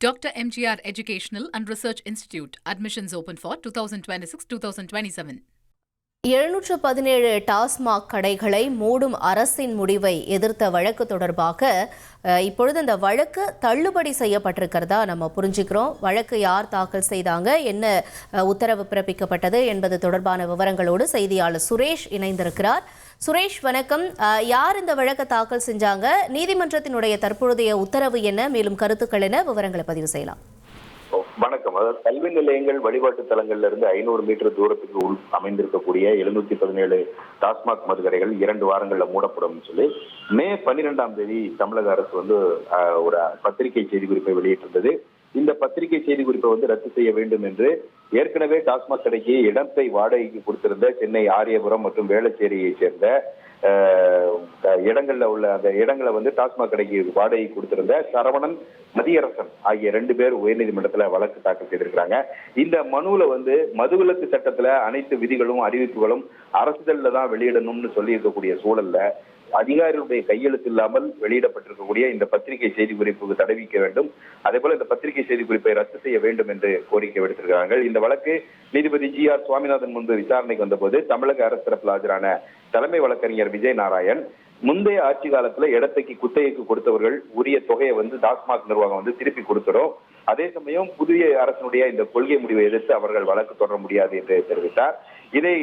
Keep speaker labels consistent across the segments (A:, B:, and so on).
A: Dr. MGR Educational and Research Institute. Admissions open for 2026-2027.
B: 717 TASMAC கடைகளை மூடும் அரசின் முடிவை எதிர்த்த வழக்கு தொடர்பாக இப்பொழுது இந்த வழக்கு தள்ளுபடி செய்யப்பட்டிருக்கிறதா நம்ம புரிஞ்சுக்கிறோம். வழக்கு யார் தாக்கல் செய்தாங்க, என்ன உத்தரவு பிறப்பிக்கப்பட்டது என்பது தொடர்பான விவரங்களோடு செய்தியாளர் சுரேஷ் இணைந்திருக்கிறார். சுரேஷ் வணக்கம். யார் இந்த வழக்கை தாக்கல் செஞ்சாங்க, நீதிமன்றத்தினுடைய தற்போதைய உத்தரவு என்ன, மேலும் கருத்துக்கள் என்ன, விவரங்களை பதிவு செய்யலாம்.
C: வணக்கம். அதாவது கல்வி நிலையங்கள் வழிபாட்டு தலங்கள்ல இருந்து 500 மீட்டர் தூரத்துக்கு உள் அமைந்திருக்கக்கூடிய 717 டாஸ்மாக் மதுக்கடைகள் 2 வாரங்கள்ல மூடப்படும் சொல்லி மே 12ஆம் தேதி தமிழக அரசு ஒரு பத்திரிகை செய்திக்குறிப்பை வெளியிட்டிருந்தது. இந்த பத்திரிகை செய்திக்குறிப்பை ரத்து செய்ய வேண்டும் என்று ஏற்கனவே டாஸ்மாக் கடைக்கு இடத்தை வாடகைக்கு கொடுத்திருந்த சென்னை ஆரியபுரம் மற்றும் வேளச்சேரியை சேர்ந்த இடங்கள்ல உள்ள அந்த இடங்களை டாஸ்மாக் கடைக்கு வாடகை கொடுத்திருந்த சரவணன், மதியரசன் ஆகிய 2 பேர் உயர்நீதிமன்றத்துல வழக்கு தாக்கல் செய்திருக்கிறாங்க. இந்த மனுவுல மதுவிலக்கு சட்டத்துல அனைத்து விதிகளும் அறிவிப்புகளும் அரசிதழ்ல தான் வெளியிடணும்னு சொல்லி இருக்கக்கூடிய சூழல்ல அதிகாரிகளுடைய கையெழுத்து இல்லாமல் வெளியிடப்பட்டிருக்கக்கூடிய இந்த பத்திரிகை செய்தி குறிப்புக்கு தடைவிக்க வேண்டும். அதே போல இந்த பத்திரிகை செய்தி குறிப்பை ரத்து செய்ய வேண்டும் என்று கோரிக்கை விடுத்திருக்கிறார்கள். இந்த வழக்கு நீதிபதி GR சுவாமிநாதன் முன்பு விசாரணைக்கு வந்தபோது தமிழக அரசு தரப்பில் ஆஜரான தலைமை வழக்கறிஞர் விஜய் நாராயண், முந்தைய ஆட்சி காலத்துல இடத்தைக்கு குத்தகைக்கு கொடுத்தவர்கள் உரிய தொகையை டாஸ்மாக் நிர்வாகம் திருப்பி கொடுத்துடும். அதே சமயம் புதிய அரசனுடைய இந்த கொள்கை முடிவை எதிர்த்து அவர்கள் வழக்கு தொடர முடியாது என்று தெரிவித்தார். இதை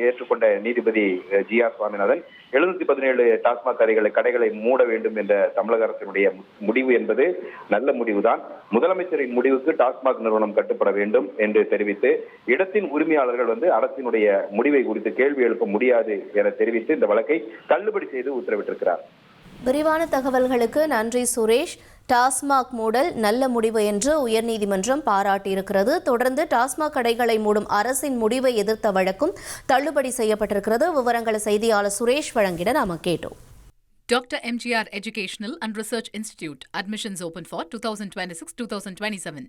C: ஏற்றுக்கொண்ட நீதிபதி GR சுவாமிநாதன் 717 டாஸ்மாக் கடைகளை மூட வேண்டும் என்ற தமிழக அரசினுடைய முடிவு என்பது நல்ல முடிவுதான். முதலமைச்சரின் முடிவுக்கு டாஸ்மாக் நிறுவனம் கட்டுப்பட வேண்டும் என்று தெரிவித்து இடத்தின் உரிமையாளர்கள் அரசினுடைய முடிவை குறித்து கேள்வி எழுப்ப முடியாது என தெரிவித்து இந்த வழக்கை தள்ளுபடி செய்து உத்தரவிட்டிருக்கிறார்.
B: விரிவான தகவல்களுக்கு நன்றி சுரேஷ். டாஸ்மாக் மூடல் நல்ல முடிவு என்று உயர்நீதிமன்றம் பாராட்டியிருக்கிறது. தொடர்ந்து டாஸ்மாக் கடைகளை மூடும் அரசின் முடிவை எதிர்த்த வழக்கும் தள்ளுபடி செய்யப்பட்டிருக்கிறது. விவரங்களை செய்தியாளர் சுரேஷ் வழங்கிட நாம கேட்டோம்.
A: Dr. MGR Educational and Research Institute. Admissions open for 2026-2027.